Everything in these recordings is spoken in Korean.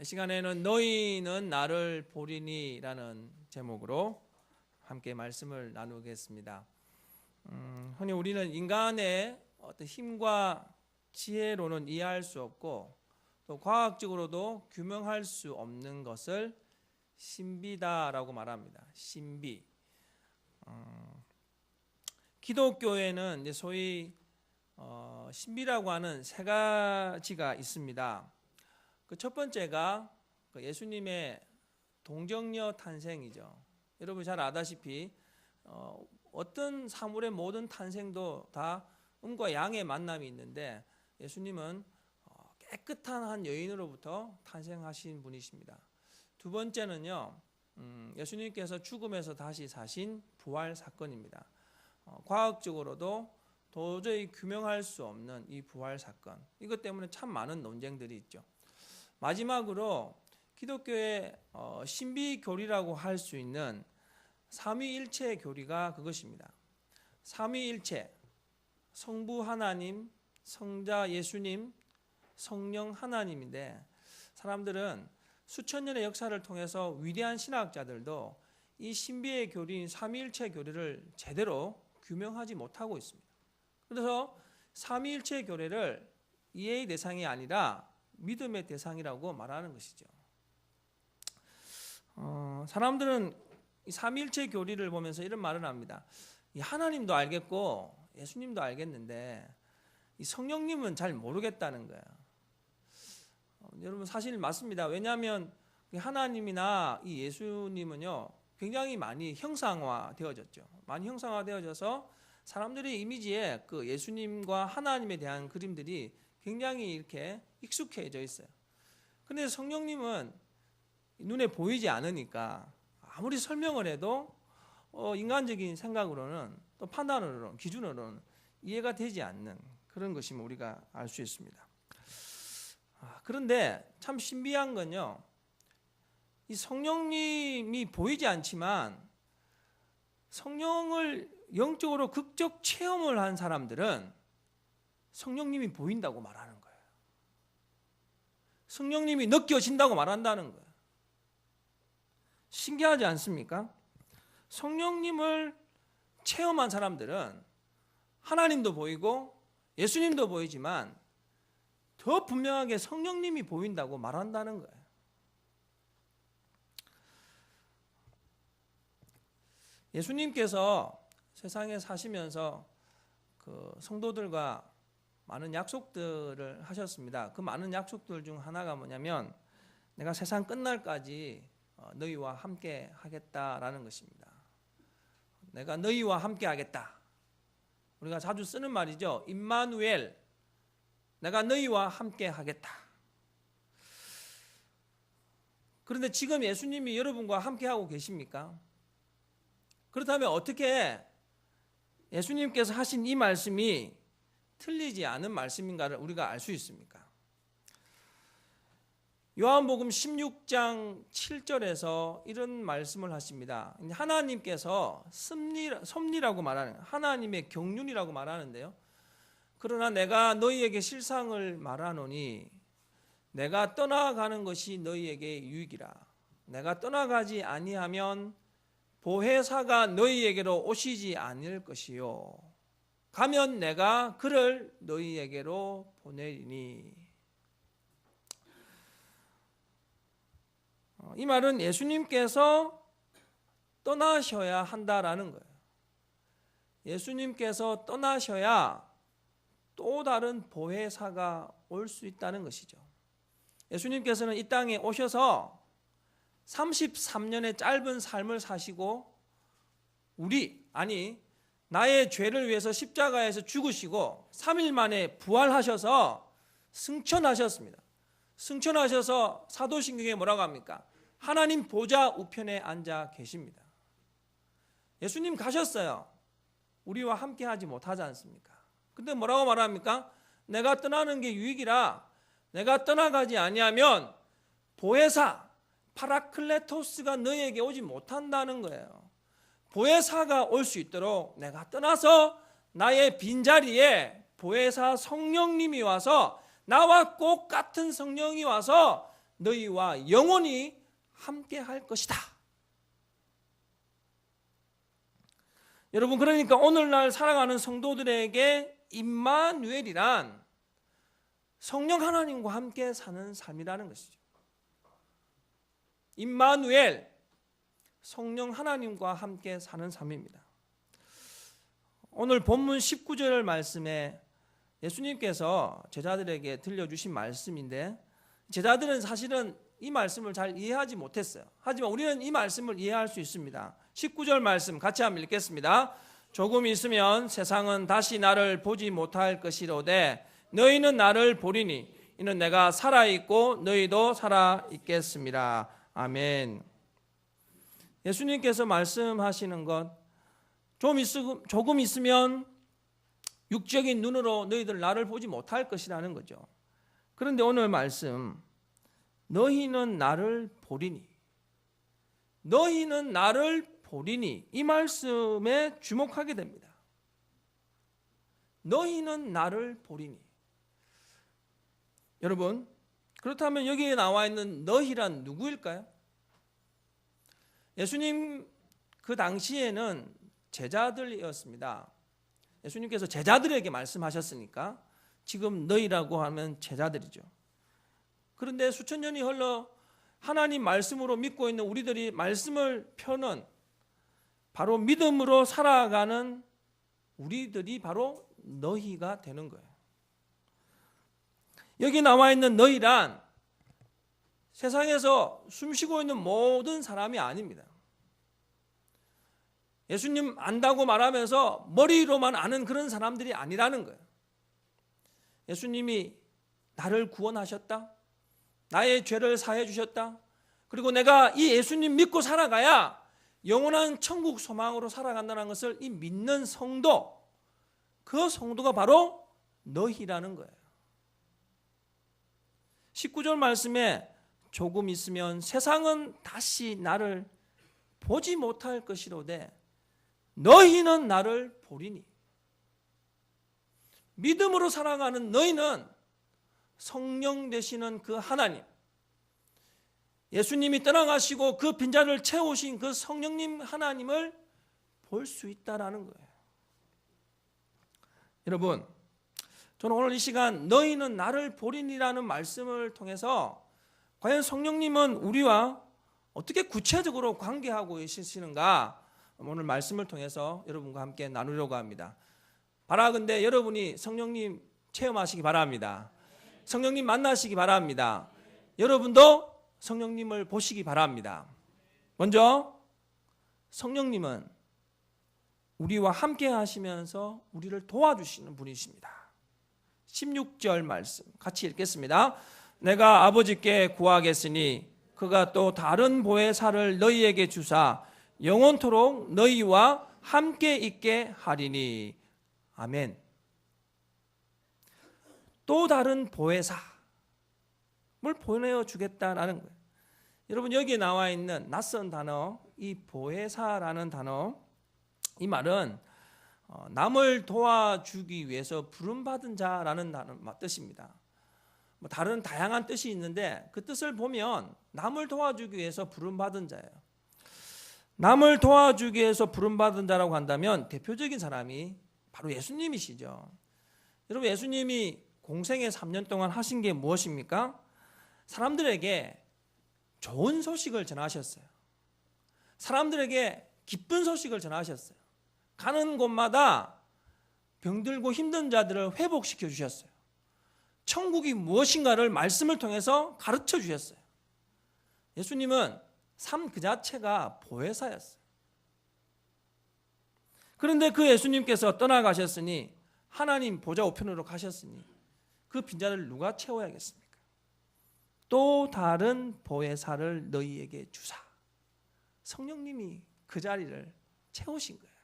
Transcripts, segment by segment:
이 시간에는 너희는 나를 보리니라는 제목으로 함께 말씀을 나누겠습니다. 흔히 우리는 인간의 어떤 힘과 지혜로는 이해할 수 없고 또 과학적으로도 규명할 수 없는 것을 신비다라고 말합니다. 신비. 기독교에는 이제 소위 신비라고 하는 세 가지가 있습니다. 그 첫 번째가 예수님의 동정녀 탄생이죠. 여러분 잘 아다시피 어떤 사물의 모든 탄생도 다 음과 양의 만남이 있는데 예수님은 깨끗한 한 여인으로부터 탄생하신 분이십니다. 두 번째는요, 예수님께서 죽음에서 다시 사신 부활 사건입니다. 과학적으로도 도저히 규명할 수 없는 이 부활 사건, 이것 때문에 참 많은 논쟁들이 있죠. 마지막으로 기독교의 신비 교리라고 할 수 있는 삼위일체 교리가 그것입니다. 삼위일체, 성부 하나님, 성자 예수님, 성령 하나님인데 사람들은 수천 년의 역사를 통해서 위대한 신학자들도 이 신비의 교리인 삼위일체 교리를 제대로 규명하지 못하고 있습니다. 그래서 삼위일체 교리를 이해의 대상이 아니라 믿음의 대상이라고 말하는 것이죠. 사람들은 이 삼위일체 교리를 보면서 이런 말을 합니다. 이 하나님도 알겠고 예수님도 알겠는데 이 성령님은 잘 모르겠다는 거예요. 여러분 사실 맞습니다. 왜냐하면 하나님이나 이 예수님은요 굉장히 많이 형상화되어졌죠. 많이 형상화되어져서 사람들의 이미지에 그 예수님과 하나님에 대한 그림들이 굉장히 이렇게 익숙해져 있어요. 근데 성령님은 눈에 보이지 않으니까 아무리 설명을 해도 인간적인 생각으로는 또 판단으로는 기준으로는 이해가 되지 않는 그런 것임을 우리가 알 수 있습니다. 그런데 참 신비한 건요, 이 성령님이 보이지 않지만 성령을 영적으로 극적 체험을 한 사람들은 성령님이 보인다고 말하는 거예요. 성령님이 느껴진다고 말한다는 거예요. 신기하지 않습니까? 성령님을 체험한 사람들은 하나님도 보이고 예수님도 보이지만 더 분명하게 성령님이 보인다고 말한다는 거예요. 예수님께서 세상에 사시면서 그 성도들과 많은 약속들을 하셨습니다. 그 많은 약속들 중 하나가 뭐냐면 내가 세상 끝날까지 너희와 함께 하겠다라는 것입니다. 내가 너희와 함께 하겠다. 우리가 자주 쓰는 말이죠. 임마누엘, 내가 너희와 함께 하겠다. 그런데 지금 예수님이 여러분과 함께 하고 계십니까? 그렇다면 어떻게 예수님께서 하신 이 말씀이 틀리지 않은 말씀인가를 우리가 알 수 있습니까? 요한복음 16장 7절에서 이런 말씀을 하십니다. 하나님께서 섭리라고 말하는, 하나님의 경륜이라고 말하는데요. 그러나 내가 너희에게 실상을 말하노니 내가 떠나가는 것이 너희에게 유익이라. 내가 떠나가지 아니하면 보혜사가 너희에게로 오시지 않을 것이요 가면 내가 그를 너희에게로 보내리니. 이 말은 예수님께서 떠나셔야 한다라는 거예요. 예수님께서 떠나셔야 또 다른 보혜사가 올 수 있다는 것이죠. 예수님께서는 이 땅에 오셔서 33년의 짧은 삶을 사시고 나의 죄를 위해서 십자가에서 죽으시고 3일 만에 부활하셔서 승천하셨습니다. 승천하셔서 사도신경에 뭐라고 합니까? 하나님 보좌 우편에 앉아 계십니다. 예수님 가셨어요. 우리와 함께 하지 못하지 않습니까? 근데 뭐라고 말합니까? 내가 떠나는 게 유익이라 내가 떠나가지 아니하면 보혜사 파라클레토스가 너희에게 오지 못한다는 거예요. 보혜사가 올 수 있도록 내가 떠나서 나의 빈자리에 보혜사 성령님이 와서 나와 꼭 같은 성령이 와서 너희와 영원히 함께 할 것이다. 여러분, 그러니까 오늘날 살아가는 성도들에게 임마누엘이란 성령 하나님과 함께 사는 삶이라는 것이죠. 임마누엘, 성령 하나님과 함께 사는 삶입니다. 오늘 본문 19절 말씀에 예수님께서 제자들에게 들려주신 말씀인데, 제자들은 사실은 이 말씀을 잘 이해하지 못했어요. 하지만 우리는 이 말씀을 이해할 수 있습니다. 19절 말씀 같이 한번 읽겠습니다. 조금 있으면 세상은 다시 나를 보지 못할 것이로되 너희는 나를 보리니 이는 내가 살아있고 너희도 살아있겠습니다. 아멘. 예수님께서 말씀하시는 것, 조금 있으면 육적인 눈으로 너희들 나를 보지 못할 것이라는 거죠. 그런데 오늘 말씀, 너희는 나를 보리니, 너희는 나를 보리니, 이 말씀에 주목하게 됩니다. 너희는 나를 보리니. 여러분, 그렇다면 여기에 나와 있는 너희란 누구일까요? 예수님 그 당시에는 제자들이었습니다. 예수님께서 제자들에게 말씀하셨으니까 지금 너희라고 하면 제자들이죠. 그런데 수천 년이 흘러 하나님 말씀으로 믿고 있는 우리들이 말씀을 펴는, 바로 믿음으로 살아가는 우리들이 바로 너희가 되는 거예요. 여기 나와 있는 너희란 세상에서 숨쉬고 있는 모든 사람이 아닙니다. 예수님 안다고 말하면서 머리로만 아는 그런 사람들이 아니라는 거예요. 예수님이 나를 구원하셨다, 나의 죄를 사해 주셨다, 그리고 내가 이 예수님 믿고 살아가야 영원한 천국 소망으로 살아간다는 것을 이 믿는 성도, 그 성도가 바로 너희라는 거예요. 19절 말씀에 조금 있으면 세상은 다시 나를 보지 못할 것이로되 너희는 나를 보리니. 믿음으로 살아가는 너희는 성령 되시는 그 하나님, 예수님이 떠나가시고 그 빈자리를 채우신 그 성령님 하나님을 볼 수 있다라는 거예요. 여러분, 저는 오늘 이 시간 너희는 나를 보리니라는 말씀을 통해서 과연 성령님은 우리와 어떻게 구체적으로 관계하고 계시는가, 오늘 말씀을 통해서 여러분과 함께 나누려고 합니다. 바라건대 여러분이 성령님 체험하시기 바랍니다. 성령님 만나시기 바랍니다. 여러분도 성령님을 보시기 바랍니다. 먼저 성령님은 우리와 함께 하시면서 우리를 도와주시는 분이십니다. 16절 말씀 같이 읽겠습니다. 내가 아버지께 구하겠으니 그가 또 다른 보혜사를 너희에게 주사 영원토록 너희와 함께 있게 하리니. 아멘. 또 다른 보혜사를 보내어 주겠다라는 거예요. 여러분, 여기에 나와 있는 낯선 단어, 이 보혜사라는 단어, 이 말은 남을 도와주기 위해서 부름받은 자라는 뜻입니다. 다른 다양한 뜻이 있는데 그 뜻을 보면 남을 도와주기 위해서 부름받은 자예요. 남을 도와주기 위해서 부름받은 자라고 한다면 대표적인 사람이 바로 예수님이시죠. 여러분, 예수님이 공생애 3년 동안 하신 게 무엇입니까? 사람들에게 좋은 소식을 전하셨어요. 사람들에게 기쁜 소식을 전하셨어요. 가는 곳마다 병들고 힘든 자들을 회복시켜 주셨어요. 천국이 무엇인가를 말씀을 통해서 가르쳐 주셨어요. 예수님은 삶 그 자체가 보혜사였어요. 그런데 그 예수님께서 떠나가셨으니, 하나님 보좌 우편으로 가셨으니 그 빈자리를 누가 채워야겠습니까? 또 다른 보혜사를 너희에게 주사. 성령님이 그 자리를 채우신 거예요.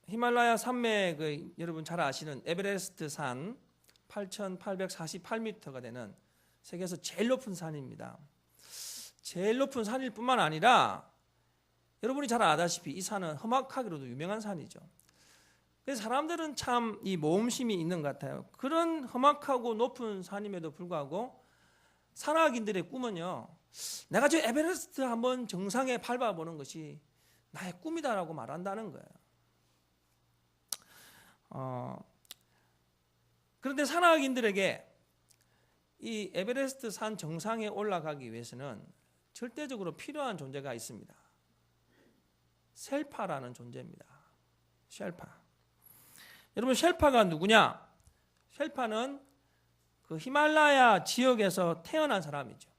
히말라야 산맥, 여러분 잘 아시는 에베레스트 산 8,848m가 되는 세계에서 제일 높은 산입니다. 제일 높은 산일 뿐만 아니라 여러분이 잘 아다시피 이 산은 험악하기로도 유명한 산이죠. 그래서 사람들은 참 이 모험심이 있는 것 같아요. 그런 험악하고 높은 산임에도 불구하고 산악인들의 꿈은요, 내가 저 에베레스트 한번 정상에 밟아보는 것이 나의 꿈이다라고 말한다는 거예요. 그런데 산악인들에게 이 에베레스트 산 정상에 올라가기 위해서는 절대적으로 필요한 존재가 있습니다. 쉘파라는 존재입니다. 쉘파. 여러분, 쉘파가 누구냐? 쉘파는 그 히말라야 지역에서 태어난 사람이죠.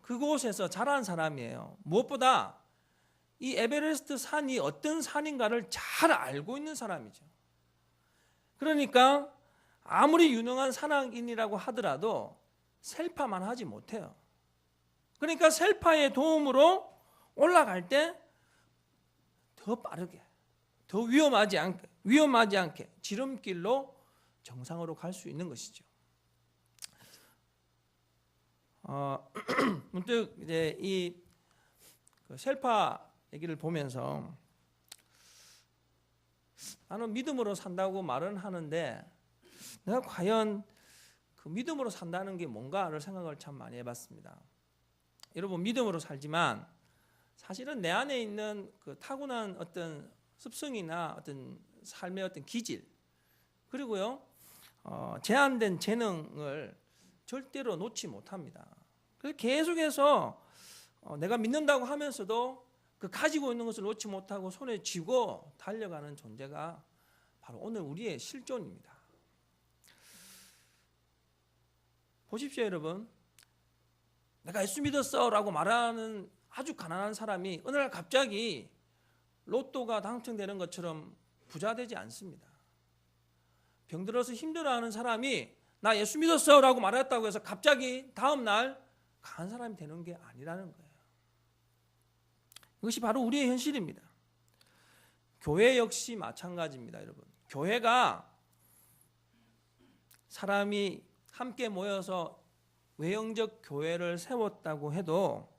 그곳에서 자란 사람이에요. 무엇보다 이 에베레스트 산이 어떤 산인가를 잘 알고 있는 사람이죠. 그러니까 아무리 유능한 산악인이라고 하더라도 셀파만 하지 못해요. 그러니까 셀파의 도움으로 올라갈 때 더 빠르게, 더 위험하지 않게 지름길로 정상으로 갈 수 있는 것이죠. 문득 이제 이 셀파 얘기를 보면서 나는 믿음으로 산다고 말은 하는데 내가 과연 그 믿음으로 산다는 게 뭔가를 생각을 참 많이 해봤습니다. 여러분, 믿음으로 살지만 사실은 내 안에 있는 그 타고난 어떤 습성이나 어떤 삶의 어떤 기질, 그리고요 제한된 재능을 절대로 놓지 못합니다. 그래서 계속해서 내가 믿는다고 하면서도 그 가지고 있는 것을 놓지 못하고 손에 쥐고 달려가는 존재가 바로 오늘 우리의 실존입니다. 보십시오, 여러분. 내가 예수 믿었어 라고 말하는 아주 가난한 사람이 어느 날 갑자기 로또가 당첨되는 것처럼 부자 되지 않습니다. 병들어서 힘들어하는 사람이 나 예수 믿었어 라고 말했다고 해서 갑자기 다음 날 강한 사람이 되는 게 아니라는 거예요. 이것이 바로 우리의 현실입니다. 교회 역시 마찬가지입니다, 여러분. 교회가 사람이 함께 모여서 외형적 교회를 세웠다고 해도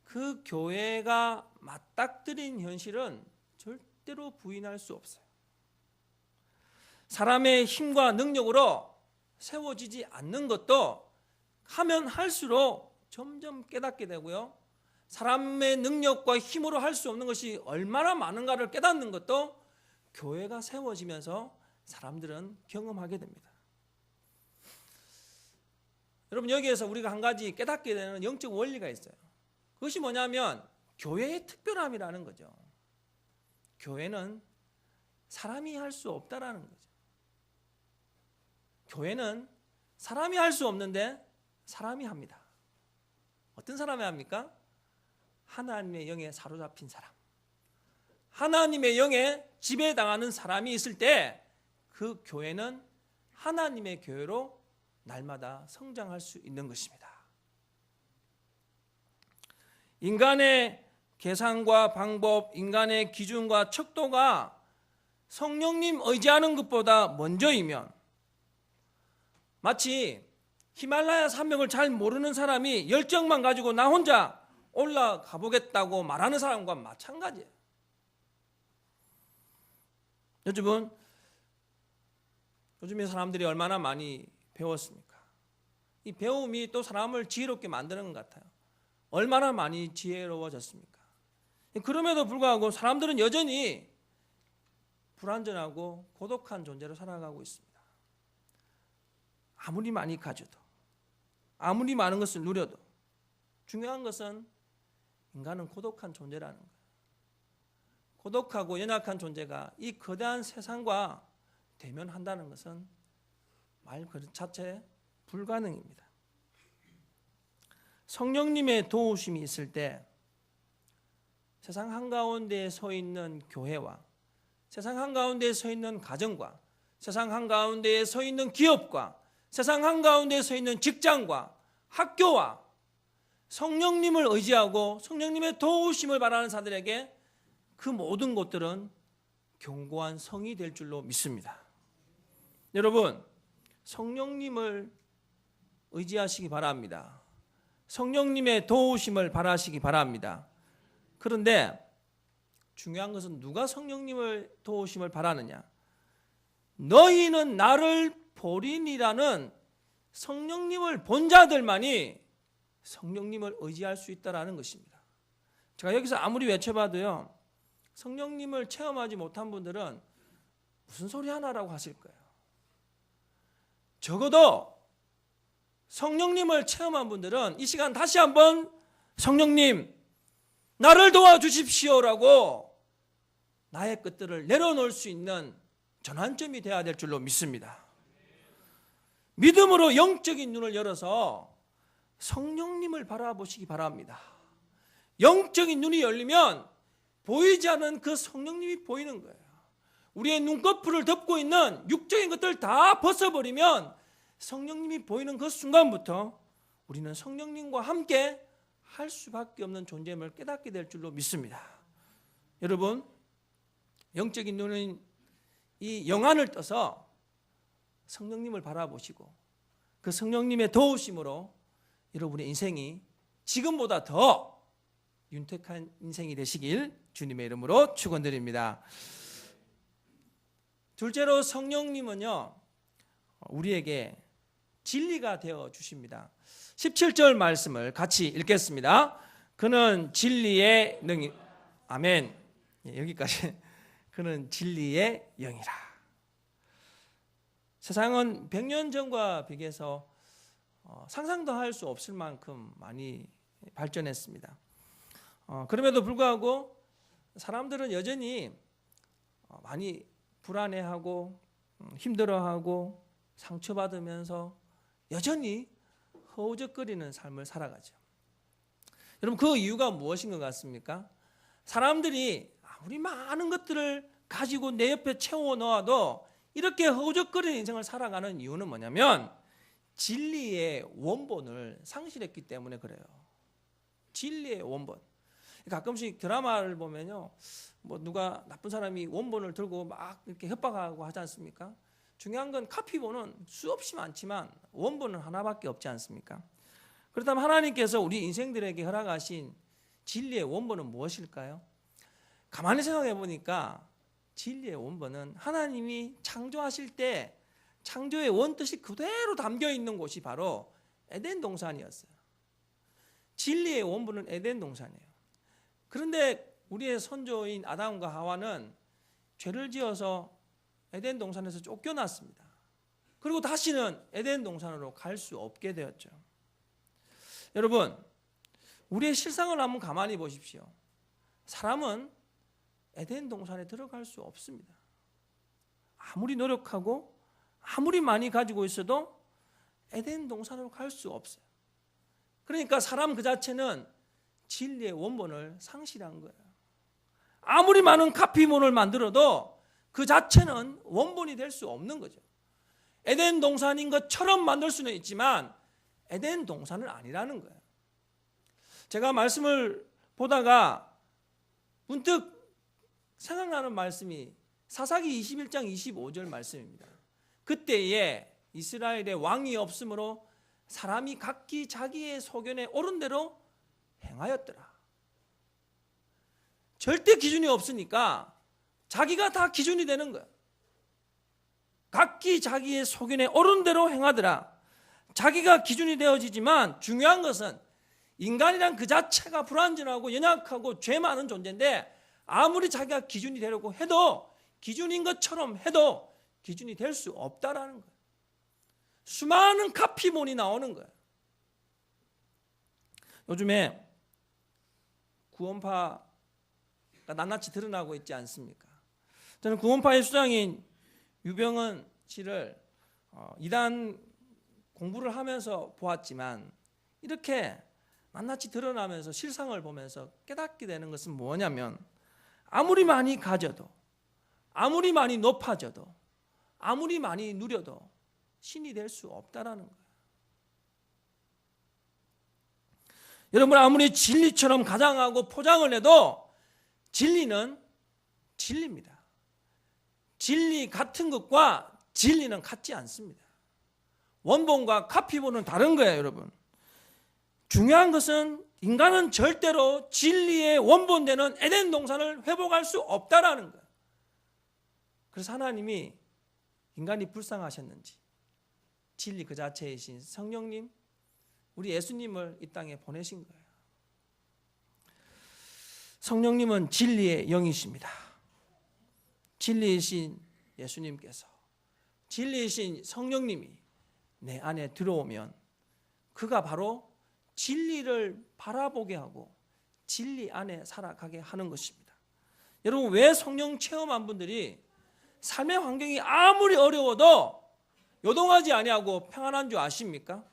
그 교회가 맞닥뜨린 현실은 절대로 부인할 수 없어요. 사람의 힘과 능력으로 세워지지 않는 것도 하면 할수록 점점 깨닫게 되고요. 사람의 능력과 힘으로 할 수 없는 것이 얼마나 많은가를 깨닫는 것도 교회가 세워지면서 사람들은 경험하게 됩니다. 여러분, 여기에서 우리가 한 가지 깨닫게 되는 영적 원리가 있어요. 그것이 뭐냐면 교회의 특별함이라는 거죠. 교회는 사람이 할 수 없다라는 거죠. 교회는 사람이 할 수 없는데 사람이 합니다. 어떤 사람이 합니까? 하나님의 영에 사로잡힌 사람, 하나님의 영에 지배당하는 사람이 있을 때 그 교회는 하나님의 교회로 날마다 성장할 수 있는 것입니다. 인간의 계산과 방법, 인간의 기준과 척도가 성령님 의지하는 것보다 먼저이면 마치 히말라야 산맥을 잘 모르는 사람이 열정만 가지고 나 혼자 올라가 보겠다고 말하는 사람과 마찬가지예요. 요즘에 사람들이 얼마나 많이 배웠습니까? 이 배움이 또 사람을 지혜롭게 만드는 것 같아요. 얼마나 많이 지혜로워졌습니까? 그럼에도 불구하고 사람들은 여전히 불완전하고 고독한 존재로 살아가고 있습니다. 아무리 많이 가져도, 아무리 많은 것을 누려도 중요한 것은 인간은 고독한 존재라는 거예요. 고독하고 연약한 존재가 이 거대한 세상과 대면한다는 것은 말 그 자체 불가능입니다. 성령님의 도우심이 있을 때 세상 한가운데에 서 있는 교회와 세상 한가운데에 서 있는 가정과 세상 한가운데에 서 있는 기업과 세상 한가운데에 서 있는 직장과 학교와 성령님을 의지하고 성령님의 도우심을 바라는 자들에게 그 모든 것들은 견고한 성이 될 줄로 믿습니다. 여러분, 성령님을 의지하시기 바랍니다. 성령님의 도우심을 바라시기 바랍니다. 그런데 중요한 것은 누가 성령님을 도우심을 바라느냐. 너희는 나를 보리니라는 성령님을 본 자들만이 성령님을 의지할 수 있다는 것입니다. 제가 여기서 아무리 외쳐봐도요, 성령님을 체험하지 못한 분들은 무슨 소리 하나라고 하실 거예요. 적어도 성령님을 체험한 분들은 이 시간 다시 한번 성령님 나를 도와주십시오라고 나의 것들을 내려놓을 수 있는 전환점이 되어야 될 줄로 믿습니다. 믿음으로 영적인 눈을 열어서 성령님을 바라보시기 바랍니다. 영적인 눈이 열리면 보이지 않은 그 성령님이 보이는 거예요. 우리의 눈꺼풀을 덮고 있는 육적인 것들 다 벗어버리면 성령님이 보이는 그 순간부터 우리는 성령님과 함께 할 수밖에 없는 존재임을 깨닫게 될 줄로 믿습니다. 여러분, 영적인 눈은 이 영안을 떠서 성령님을 바라보시고 그 성령님의 도우심으로 여러분의 인생이 지금보다 더 윤택한 인생이 되시길 주님의 이름으로 축원드립니다. 둘째로 성령님은요, 우리에게 진리가 되어 주십니다. 17절 말씀을 같이 읽겠습니다. 그는 진리의 능이, 아멘. 여기까지. 그는 진리의 영이라. 세상은 100년 전과 비교해서 상상도 할 수 없을 만큼 많이 발전했습니다. 그럼에도 불구하고 사람들은 여전히 많이 불안해하고 힘들어하고 상처받으면서 여전히 허우적거리는 삶을 살아가죠. 여러분, 그 이유가 무엇인 것 같습니까? 사람들이 아무리 많은 것들을 가지고 내 옆에 채워 넣어도 이렇게 허우적거리는 인생을 살아가는 이유는 뭐냐면 진리의 원본을 상실했기 때문에 그래요. 진리의 원본. 가끔씩 드라마를 보면요, 뭐 누가 나쁜 사람이 원본을 들고 막 이렇게 협박하고 하지 않습니까? 중요한 건 카피본은 수없이 많지만 원본은 하나밖에 없지 않습니까? 그렇다면 하나님께서 우리 인생들에게 허락하신 진리의 원본은 무엇일까요? 가만히 생각해 보니까 진리의 원본은 하나님이 창조하실 때 창조의 원뜻이 그대로 담겨 있는 곳이 바로 에덴 동산이었어요. 진리의 원본은 에덴 동산이에요. 그런데 우리의 선조인 아담과 하와는 죄를 지어서 에덴 동산에서 쫓겨났습니다. 그리고 다시는 에덴 동산으로 갈 수 없게 되었죠. 여러분, 우리의 실상을 한번 가만히 보십시오. 사람은 에덴 동산에 들어갈 수 없습니다. 아무리 노력하고 아무리 많이 가지고 있어도 에덴 동산으로 갈 수 없어요. 그러니까 사람 그 자체는 진리의 원본을 상실한 거예요. 아무리 많은 카피본을 만들어도 그 자체는 원본이 될 수 없는 거죠. 에덴 동산인 것처럼 만들 수는 있지만 에덴 동산은 아니라는 거예요. 제가 말씀을 보다가 문득 생각나는 말씀이 사사기 21장 25절 말씀입니다. 그때에 이스라엘에 왕이 없으므로 사람이 각기 자기의 소견에 옳은 대로 행하였더라. 절대 기준이 없으니까 자기가 다 기준이 되는 거야. 각기 자기의 소견에 옳은 대로 행하더라. 자기가 기준이 되어지지만 중요한 것은 인간이란 그 자체가 불완전하고 연약하고 죄 많은 존재인데 아무리 자기가 기준이 되려고 해도 기준인 것처럼 해도 기준이 될 수 없다라는 거예요. 수많은 카피본이 나오는 거예요. 요즘에 구원파가 낱낱이 드러나고 있지 않습니까? 저는 구원파의 수장인 유병헌 씨를 이단 공부를 하면서 보았지만 이렇게 낱낱이 드러나면서 실상을 보면서 깨닫게 되는 것은 뭐냐면 아무리 많이 가져도 아무리 많이 높아져도 아무리 많이 누려도 신이 될 수 없다라는 거예요. 여러분, 아무리 진리처럼 가장하고 포장을 해도 진리는 진리입니다. 진리 같은 것과 진리는 같지 않습니다. 원본과 카피본은 다른 거예요, 여러분. 중요한 것은 인간은 절대로 진리의 원본되는 에덴 동산을 회복할 수 없다라는 거예요. 그래서 하나님이 인간이 불쌍하셨는지 진리 그 자체이신 성령님, 우리 예수님을 이 땅에 보내신 거예요. 성령님은 진리의 영이십니다. 진리이신 예수님께서, 진리이신 성령님이 내 안에 들어오면 그가 바로 진리를 바라보게 하고 진리 안에 살아가게 하는 것입니다. 여러분, 왜 성령 체험한 분들이 삶의 환경이 아무리 어려워도 요동하지 아니하고 평안한 줄 아십니까?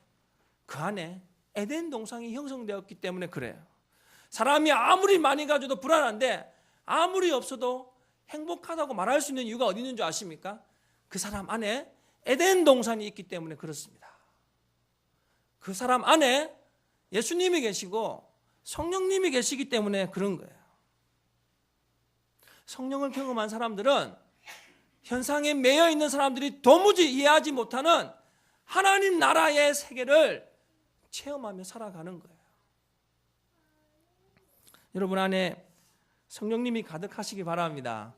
그 안에 에덴 동산이 형성되었기 때문에 그래요. 사람이 아무리 많이 가져도 불안한데 아무리 없어도 행복하다고 말할 수 있는 이유가 어디 있는 줄 아십니까? 그 사람 안에 에덴 동산이 있기 때문에 그렇습니다. 그 사람 안에 예수님이 계시고 성령님이 계시기 때문에 그런 거예요. 성령을 경험한 사람들은 현상에 매여 있는 사람들이 도무지 이해하지 못하는 하나님 나라의 세계를 체험하며 살아가는 거예요. 여러분 안에 성령님이 가득하시기 바랍니다.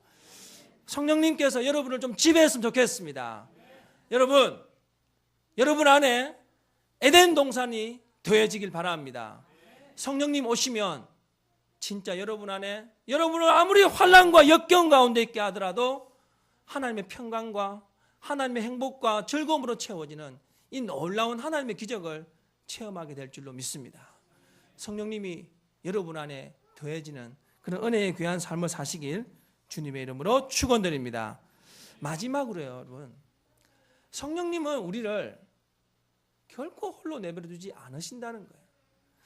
성령님께서 여러분을 좀 지배했으면 좋겠습니다. 여러분 안에 에덴 동산이 더해지길 바랍니다. 성령님 오시면 진짜 여러분 안에, 여러분을 아무리 환난과 역경 가운데 있게 하더라도 하나님의 평강과 하나님의 행복과 즐거움으로 채워지는 이 놀라운 하나님의 기적을 체험하게 될 줄로 믿습니다. 성령님이 여러분 안에 더해지는 그런 은혜의 귀한 삶을 사시길 주님의 이름으로 축원드립니다. 마지막으로요, 여러분, 성령님은 우리를 결코 홀로 내버려 두지 않으신다는 거예요.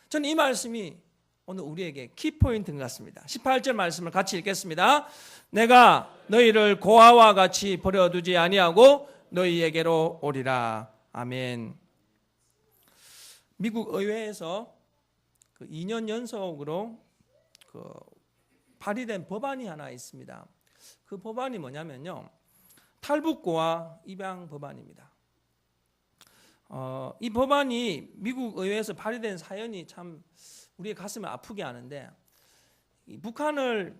저는 이 말씀이 오늘 우리에게 키포인트인 것 같습니다. 18절 말씀을 같이 읽겠습니다. 내가 너희를 고아와 같이 버려두지 아니하고 너희에게로 오리라. 아멘. 미국 의회에서 2년 연속으로 발의된 법안이 하나 있습니다. 그 법안이 뭐냐면요, 탈북고아 입양 법안입니다. 이 법안이 미국 의회에서 발의된 사연이 참 우리의 가슴을 아프게 하는데, 북한을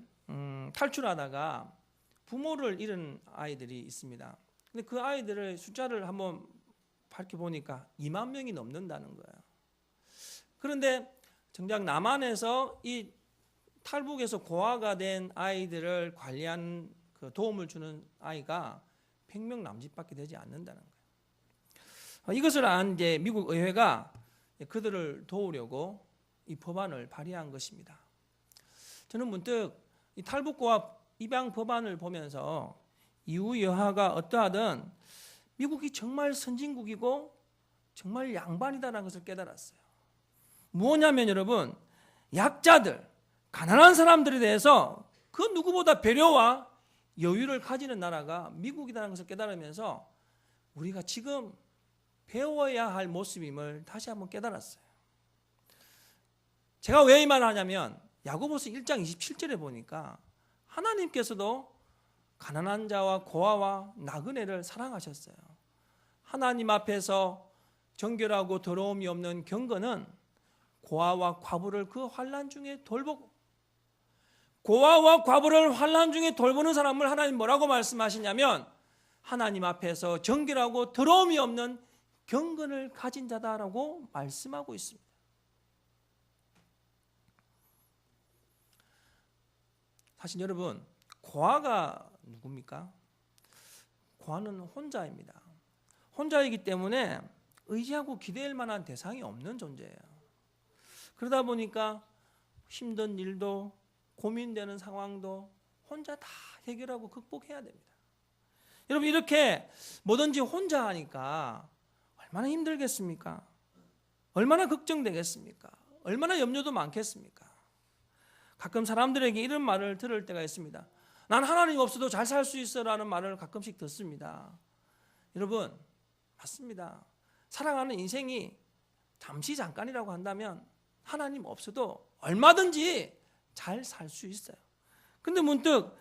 탈출하다가 부모를 잃은 아이들이 있습니다. 근데 그 아이들의 숫자를 한번 밝혀보니까 2만 명이 넘는다는 거예요. 그런데 정작 남한에서 이 탈북에서 고아가 된 아이들을 관리하는 그 도움을 주는 아이가 100명 남짓밖에 되지 않는다는 거예요. 이것을 안 이제 미국 의회가 그들을 도우려고 이 법안을 발의한 것입니다. 저는 문득 이 탈북고아 입양 법안을 보면서 이후 여하가 어떠하든 미국이 정말 선진국이고 정말 양반이다라는 것을 깨달았어요. 무엇냐면 여러분, 약자들, 가난한 사람들에 대해서 그 누구보다 배려와 여유를 가지는 나라가 미국이라는 것을 깨달으면서 우리가 지금 배워야 할 모습임을 다시 한번 깨달았어요. 제가 왜 이 말을 하냐면 야고보서 1장 27절에 보니까 하나님께서도 가난한 자와 고아와 나그네를 사랑하셨어요. 하나님 앞에서 정결하고 더러움이 없는 경건은 고아와 과부를 그 환난 중에 돌보고, 고아와 과부를 환난 중에 돌보는 사람을 하나님 뭐라고 말씀하시냐면 하나님 앞에서 정결하고 더러움이 없는 경건을 가진 자다라고 말씀하고 있습니다. 사실 여러분, 고아가 누굽니까? 고아는 혼자입니다. 혼자이기 때문에 의지하고 기대할 만한 대상이 없는 존재예요. 그러다 보니까 힘든 일도 고민되는 상황도 혼자 다 해결하고 극복해야 됩니다. 여러분, 이렇게 뭐든지 혼자 하니까 얼마나 힘들겠습니까? 얼마나 걱정되겠습니까? 얼마나 염려도 많겠습니까? 가끔 사람들에게 이런 말을 들을 때가 있습니다. 난 하나님 없어도 잘 살 수 있어라는 말을 가끔씩 듣습니다. 여러분, 맞습니다. 살아가는 인생이 잠시 잠깐이라고 한다면 하나님 없어도 얼마든지 잘 살 수 있어요. 근데 문득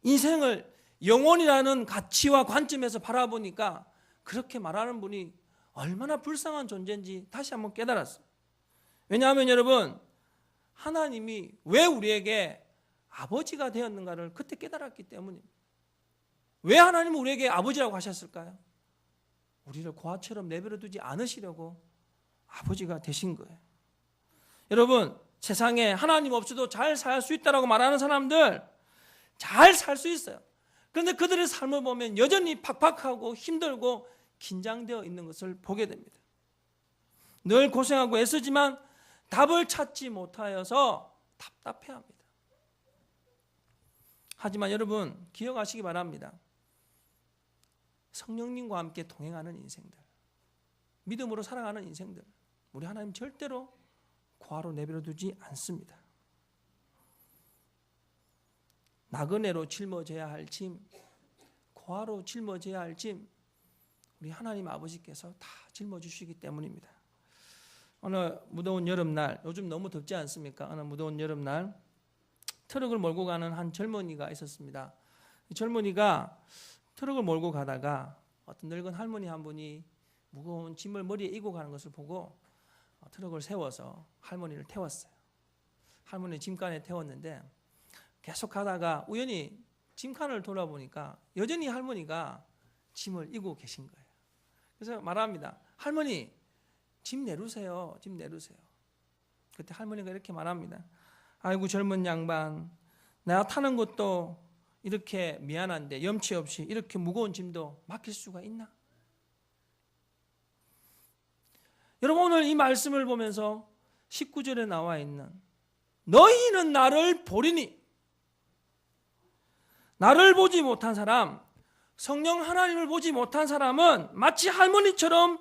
인생을 영혼이라는 가치와 관점에서 바라보니까 그렇게 말하는 분이 얼마나 불쌍한 존재인지 다시 한번 깨달았어요. 왜냐하면 여러분, 하나님이 왜 우리에게 아버지가 되었는가를 그때 깨달았기 때문입니다. 왜 하나님은 우리에게 아버지라고 하셨을까요? 우리를 고아처럼 내버려 두지 않으시려고 아버지가 되신 거예요. 여러분, 세상에 하나님 없이도 잘 살 수 있다고 말하는 사람들 잘 살 수 있어요. 그런데 그들의 삶을 보면 여전히 팍팍하고 힘들고 긴장되어 있는 것을 보게 됩니다. 늘 고생하고 애쓰지만 답을 찾지 못하여서 답답해합니다. 하지만 여러분 기억하시기 바랍니다. 성령님과 함께 동행하는 인생들, 믿음으로 살아가는 인생들, 우리 하나님 절대로 고아로 내버려 두지 않습니다. 나그네로 짊어져야 할 짐, 고아로 짊어져야 할 짐, 우리 하나님 아버지께서 다 짊어주시기 때문입니다. 어느 무더운 여름날, 요즘 너무 덥지 않습니까? 어느 무더운 여름날 트럭을 몰고 가는 한 젊은이가 있었습니다. 이 젊은이가 트럭을 몰고 가다가 어떤 늙은 할머니 한 분이 무거운 짐을 머리에 이고 가는 것을 보고 트럭을 세워서 할머니를 태웠어요. 할머니 짐칸에 태웠는데 계속 가다가 우연히 짐칸을 돌아보니까 여전히 할머니가 짐을 이고 계신 거예요. 그래서 말합니다. 할머니, 짐 내루세요. 짐 내루세요. 그때 할머니가 이렇게 말합니다. 아이고 젊은 양반, 내가 타는 것도 이렇게 미안한데 염치 없이 이렇게 무거운 짐도 맡길 수가 있나? 여러분, 오늘 이 말씀을 보면서 19절에 나와 있는 너희는 나를 보리니, 나를 보지 못한 사람, 성령 하나님을 보지 못한 사람은 마치 할머니처럼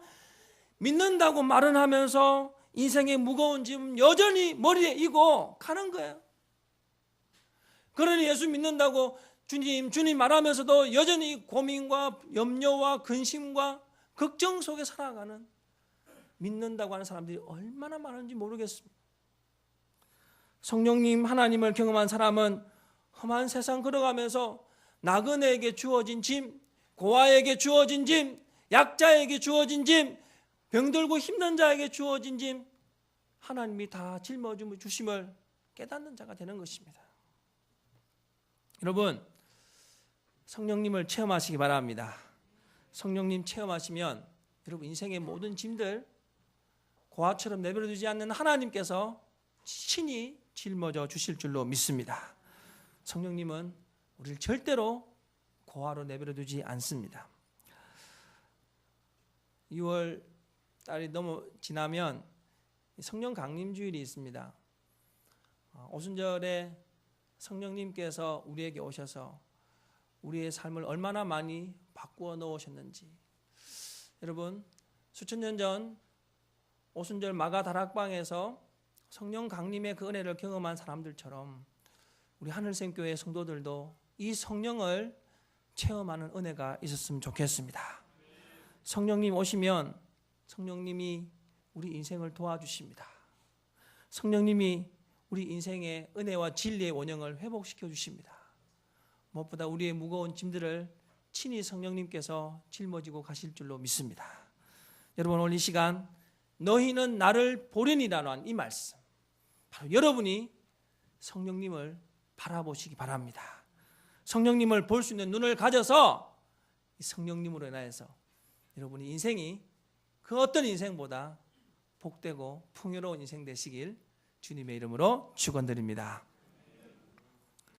믿는다고 말은 하면서 인생의 무거운 짐 여전히 머리에 이고 가는 거예요. 그러니 예수 믿는다고 주님 말하면서도 여전히 고민과 염려와 근심과 걱정 속에 살아가는, 믿는다고 하는 사람들이 얼마나 많은지 모르겠습니다. 성령님 하나님을 경험한 사람은 험한 세상 걸어가면서 나그네에게 주어진 짐, 고아에게 주어진 짐, 약자에게 주어진 짐, 병들고 힘든 자에게 주어진 짐, 하나님이 다 짊어주심을 깨닫는 자가 되는 것입니다. 여러분, 성령님을 체험하시기 바랍니다. 성령님 체험하시면 여러분 인생의 모든 짐들 고아처럼 내버려두지 않는 하나님께서 친히 짊어져 주실 줄로 믿습니다. 성령님은 우리를 절대로 고아로 내버려두지 않습니다. 2월 달이 너무 지나면 성령 강림주일이 있습니다. 오순절에 성령님께서 우리에게 오셔서 우리의 삶을 얼마나 많이 바꾸어 놓으셨는지, 여러분 수천 년 전 오순절 마가 다락방에서 성령 강림의 그 은혜를 경험한 사람들처럼 우리 하늘샘교회 성도들도 이 성령을 체험하는 은혜가 있었으면 좋겠습니다. 성령님 오시면 성령님이 우리 인생을 도와주십니다. 성령님이 우리 인생의 은혜와 진리의 원형을 회복시켜 주십니다. 무엇보다 우리의 무거운 짐들을 친히 성령님께서 짊어지고 가실 줄로 믿습니다. 여러분, 오늘 이 시간 너희는 나를 보리니라는 이 말씀, 바로 여러분이 성령님을 바라보시기 바랍니다. 성령님을 볼 수 있는 눈을 가져서 이 성령님으로 인하여서 여러분의 인생이 그 어떤 인생보다 복되고 풍요로운 인생 되시길 주님의 이름으로 축원드립니다.